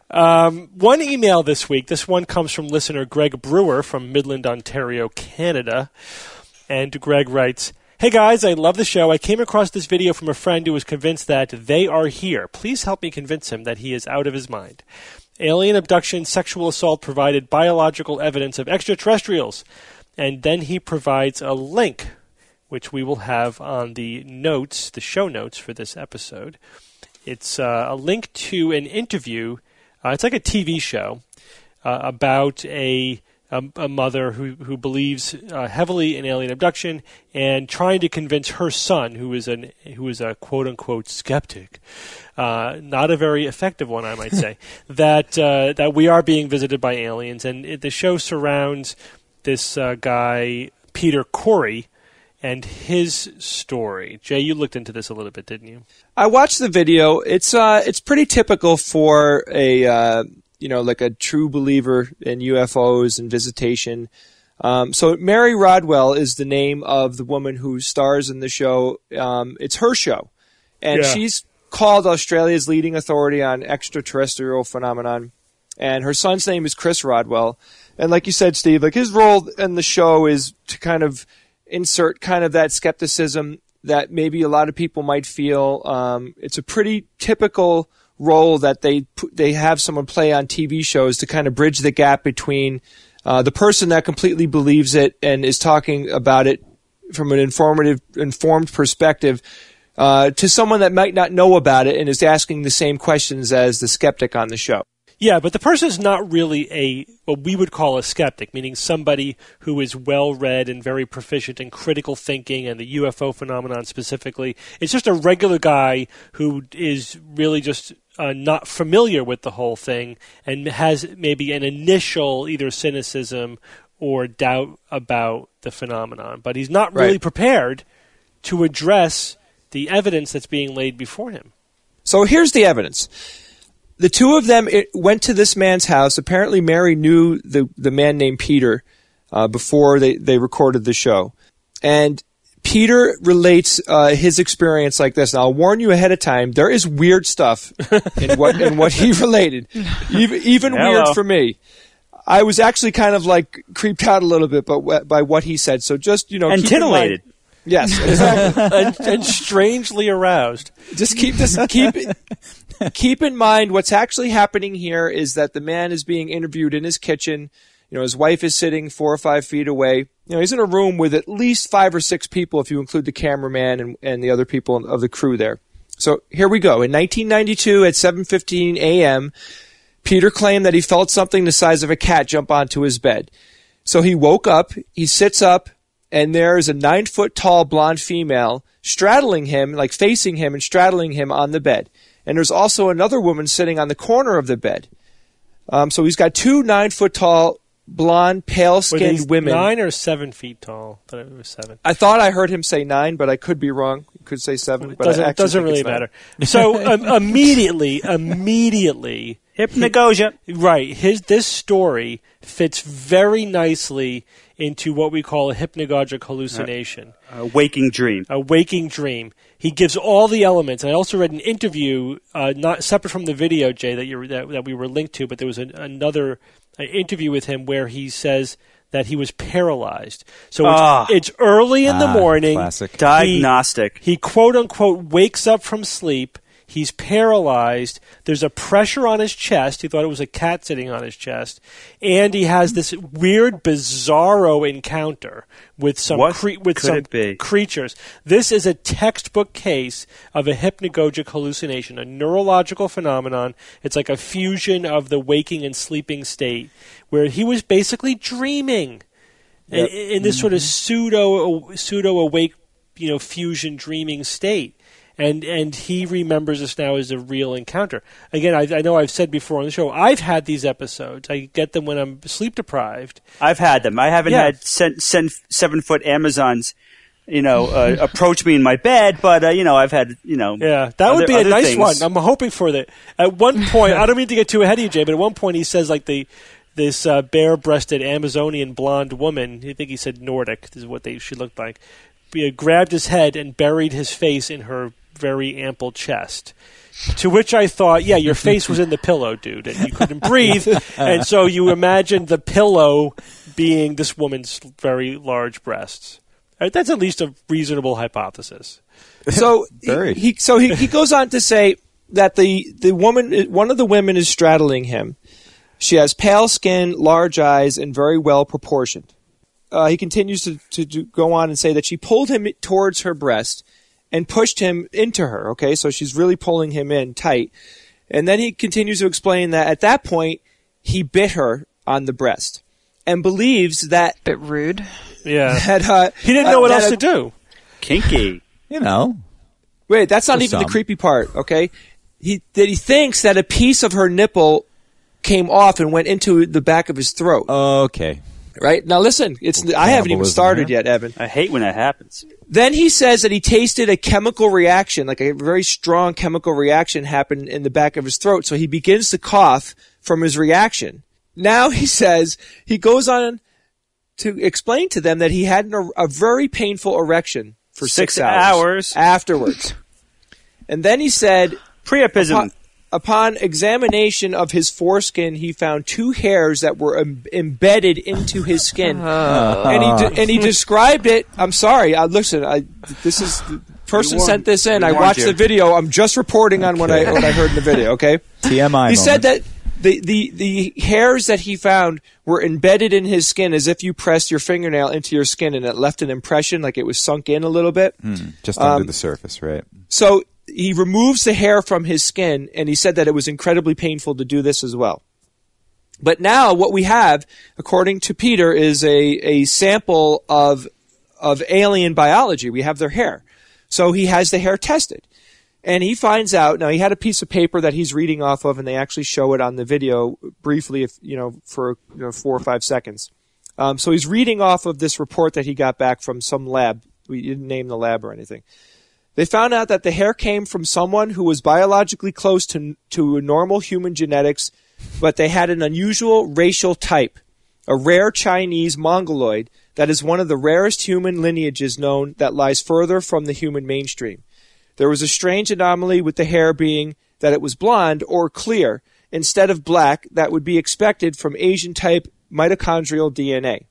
One email this week. This one comes from listener Greg Brewer from Midland, Ontario, Canada. And Greg writes, "Hey guys, I love the show. I came across this video from a friend who was convinced that they are here. Please help me convince him that he is out of his mind. Alien abduction, sexual assault provided biological evidence of extraterrestrials." And then he provides a link, which we will have on the notes, the show notes for this episode. It's a link to an interview. It's like a TV show about a mother who believes heavily in alien abduction and trying to convince her son, who is a quote unquote skeptic, not a very effective one, I might say, that we are being visited by aliens. And the show surrounds this guy Peter Corey and his story. Jay, you looked into this a little bit, didn't you? I watched the video. It's pretty typical for a like a true believer in UFOs and visitation. So Mary Rodwell is the name of the woman who stars in the show. It's her show, and she's called Australia's leading authority on extraterrestrial phenomenon. And her son's name is Chris Rodwell. And like you said, Steve, like his role in the show is to kind of insert kind of that skepticism that maybe a lot of people might feel. It's a pretty typical role that they have someone play on TV shows to kind of bridge the gap between the person that completely believes it and is talking about it from an informed perspective to someone that might not know about it and is asking the same questions as the skeptic on the show. Yeah, but the person is not really what we would call a skeptic, meaning somebody who is well-read and very proficient in critical thinking and the UFO phenomenon specifically. It's just a regular guy who is really just not familiar with the whole thing and has maybe an initial either cynicism or doubt about the phenomenon. But he's not really prepared to address the evidence that's being laid before him. So here's the evidence. The two of them went to this man's house. Apparently, Mary knew the man named Peter before they recorded the show. And Peter relates his experience like this. Now, I'll warn you ahead of time, there is weird stuff in what he related. Even weird for me. I was actually kind of like creeped out a little bit by what he said. So just, and titillated. Yes, exactly. and strangely aroused. Just keep in mind what's actually happening here is that the man is being interviewed in his kitchen. His wife is sitting 4 or 5 feet away. He's in a room with at least 5 or 6 people if you include the cameraman and the other people of the crew there. So here we go. In 1992 at 7:15 a.m., Peter claimed that he felt something the size of a cat jump onto his bed. So he woke up, he sits up, and there is a 9-foot-tall blonde female straddling him, like facing him and straddling him on the bed. And there's also another woman sitting on the corner of the bed. So he's got 2 9-foot-tall, blonde, pale-skinned women. 9 or 7 feet tall? I thought it was 7. I thought I heard him say 9, but I could be wrong. He could say 7. But it doesn't really matter. So immediately, hypnagogia. Right. This story fits very nicely into what we call a hypnagogic hallucination. A waking dream. A waking dream. He gives all the elements. And I also read an interview, not separate from the video, Jay, that we were linked to, but there was another interview with him where he says that he was paralyzed. So it's early in the morning. Classic. Diagnostic. He quote-unquote wakes up from sleep. He's paralyzed. There's a pressure on his chest. He thought it was a cat sitting on his chest. And he has this weird, bizarro encounter with some creatures. This is a textbook case of a hypnagogic hallucination, a neurological phenomenon. It's like a fusion of the waking and sleeping state where he was basically dreaming in this sort of pseudo-awake, fusion dreaming state. And he remembers this now as a real encounter. Again, I know I've said before on the show, I've had these episodes. I get them when I'm sleep deprived. I've had them. I haven't had 7-foot Amazons, approach me in my bed, but I've had, Yeah, that would be a nice one. I'm hoping for that. At one point, I don't mean to get too ahead of you, Jay, but at one point he says like this bare-breasted Amazonian blonde woman, I think he said Nordic, this is what she looked like, grabbed his head and buried his face in her very ample chest. To which I thought, yeah, your face was in the pillow, dude, and you couldn't breathe. And so you imagined the pillow being this woman's very large breasts. That's at least a reasonable hypothesis. So he goes on to say that the woman, one of the women, is straddling him. She has pale skin, large eyes, and very well proportioned. He continues to go on and say that she pulled him towards her breast and pushed him into her. Okay, so she's really pulling him in tight. And then he continues to explain that at that point, he bit her on the breast and believes that... Bit rude. Yeah. That, he didn't know what else to do. Kinky. Wait, that's not even the creepy part, okay? He thinks that a piece of her nipple came off and went into the back of his throat. Okay. Right? Now listen, I haven't even started yet, Evan. I hate when that happens. Then he says that he tasted a chemical reaction, like a very strong chemical reaction happened in the back of his throat. So he begins to cough from his reaction. Now he says, he goes on to explain to them that he had a very painful erection for 6 hours afterwards. And then he said, Priapism. Upon examination of his foreskin, he found 2 hairs that were embedded into his skin, and he described it. I'm sorry. This is the person sent this in. I watched the video. I'm just reporting on what I heard in the video. Okay. TMI. He said that the hairs that he found were embedded in his skin, as if you pressed your fingernail into your skin and it left an impression, like it was sunk in a little bit, just under the surface, right? So he removes the hair from his skin, and he said that it was incredibly painful to do this as well. But now what we have, according to Peter, is a sample of alien biology. We have their hair. So he has the hair tested. And he finds out, now he had a piece of paper that he's reading off of, and they actually show it on the video briefly, for 4 or 5 seconds. So he's reading off of this report that he got back from some lab. We didn't name the lab or anything. They found out that the hair came from someone who was biologically close to normal human genetics, but they had an unusual racial type, a rare Chinese Mongoloid that is one of the rarest human lineages known that lies further from the human mainstream. There was a strange anomaly with the hair being that it was blonde or clear instead of black that would be expected from Asian-type mitochondrial DNA.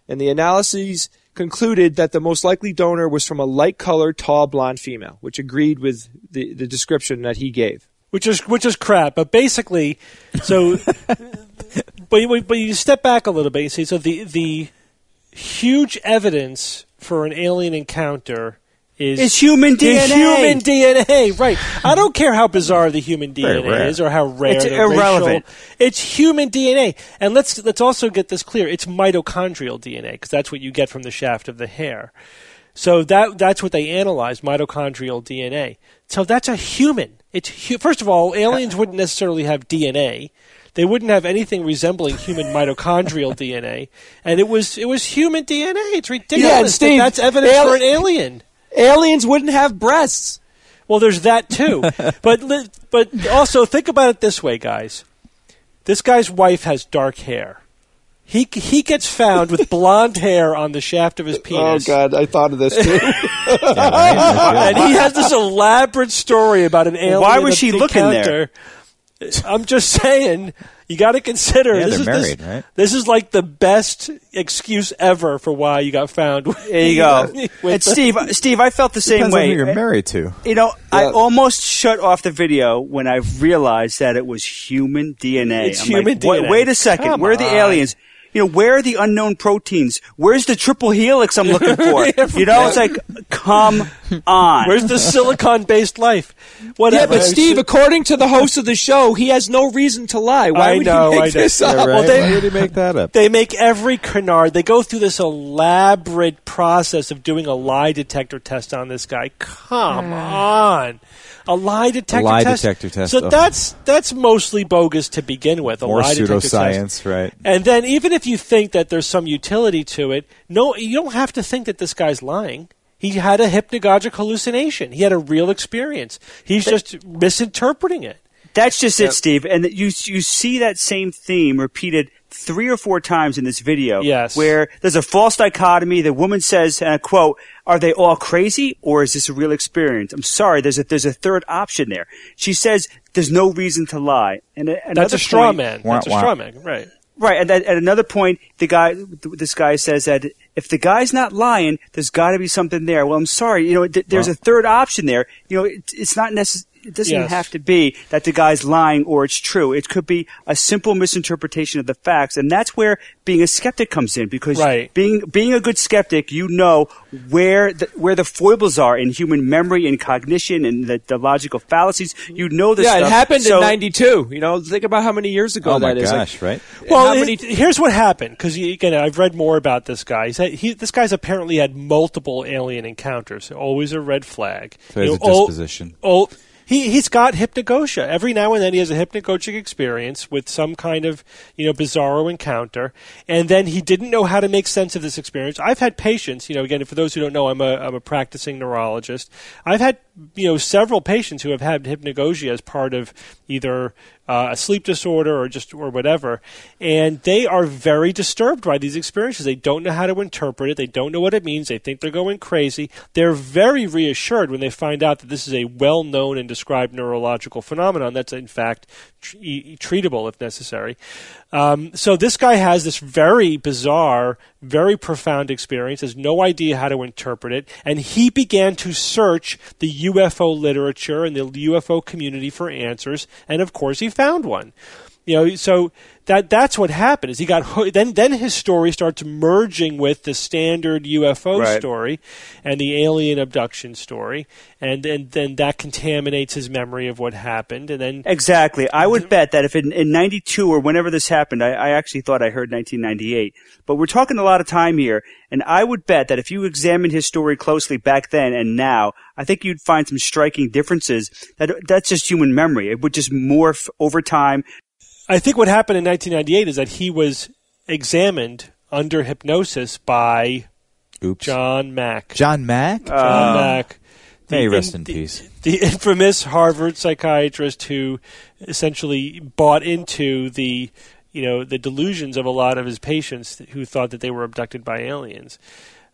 And the analyses concluded that the most likely donor was from a light-colored, tall, blonde female, which agreed with the description that he gave. Which is crap, but basically, so, but you step back a little bit. You see, so the huge evidence for an alien encounter is human DNA. Is human DNA, right? I don't care how bizarre the human DNA is or how rare. It's irrelevant. It's human DNA, and let's also get this clear. It's mitochondrial DNA because that's what you get from the shaft of the hair. So that's what they analyzed, mitochondrial DNA. So that's a human. First of all, aliens wouldn't necessarily have DNA. They wouldn't have anything resembling human mitochondrial DNA, and it was human DNA. It's ridiculous. Yeah, and Steve, that's evidence for an alien. Aliens wouldn't have breasts. Well, there's that too. But also think about it this way, guys. This guy's wife has dark hair. He gets found with blonde hair on the shaft of his penis. Oh, God, I thought of this, too. And he has this elaborate story about an alien. Why was she looking there? I'm just saying, you got to consider. Yeah, they're married, right? This is like the best excuse ever for why you got found. There you go. And Steve, I felt the same Depends way. on who you're married to. I almost shut off the video when I realized that it was human DNA. It's human DNA. Wait a second. Come Where are the aliens? Where are the unknown proteins? Where's the triple helix I'm looking for? It's like, come on. Where's the silicon-based life? Whatever. Yeah, but Steve, according to the host of the show, he has no reason to lie. Why would he make this up? Yeah, right. Well, Why would he make that up? They make every canard. They go through this elaborate process of doing a lie detector test on this guy. Come on. A lie detector test. So that's mostly bogus to begin with. More pseudoscience, right? And then even if you think that there's some utility to it, no, you don't have to think that this guy's lying. He had a hypnagogic hallucination. He had a real experience. He's just misinterpreting it. That's just it, Steve. And you see that same theme repeated 3 or 4 times in this video Yes. where there's a false dichotomy. The woman says, and I quote, "Are they all crazy or is this a real experience?" I'm sorry, there's a third option there. She says there's no reason to lie. And That's a straw man. That's a straw man, right. Right, and at another point, this guy says that if the guy's not lying, there's got to be something there. Well, I'm sorry, there's a third option there. It's not necessary. It doesn't have to be that the guy's lying or it's true. It could be a simple misinterpretation of the facts, and that's where being a skeptic comes in. Because being a good skeptic, you know where the foibles are in human memory and cognition and the logical fallacies. You know this stuff. Yeah, it happened in '92. Think about how many years ago that is. Oh my gosh, right? Well, here's what happened. Because again, I've read more about this guy. This guy's apparently had multiple alien encounters. Always a red flag. So he has a disposition. He's got hypnagogia. Every now and then he has a hypnagogic experience with some kind of, bizarro encounter, and then he didn't know how to make sense of this experience. I've had patients, again, for those who don't know, I'm a practicing neurologist. I've had, several patients who have had hypnagogia as part of either a sleep disorder or whatever, and they are very disturbed by these experiences. They don't know how to interpret it. They don't know what it means. They think they're going crazy. They're very reassured when they find out that this is a well-known and described neurological phenomenon that's in fact treatable if necessary. So this guy has this very bizarre, very profound experience, has no idea how to interpret it, and he began to search the UFO literature and the UFO community for answers, and of course he found one. So that's what happened. Is he got hooked, then his story starts merging with the standard UFO story and the alien abduction story, and then that contaminates his memory of what happened. And then exactly, I would bet that if in '92 or whenever this happened, I actually thought I heard 1998, but we're talking a lot of time here, and I would bet that if you examined his story closely back then and now, I think you'd find some striking differences. That's just human memory. It would just morph over time. I think what happened in 1998 is that he was examined under hypnosis by John Mack. John Mack? John Mack. May rest in peace. The infamous Harvard psychiatrist who essentially bought into the delusions of a lot of his patients who thought that they were abducted by aliens.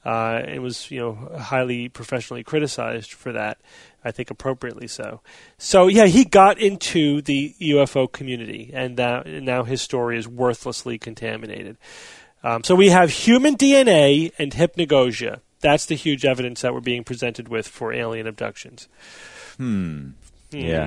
It was, highly professionally criticized for that. I think appropriately so. So, yeah, he got into the UFO community, and now his story is worthlessly contaminated. So we have human DNA and hypnagogia. That's the huge evidence that we're being presented with for alien abductions. Yeah.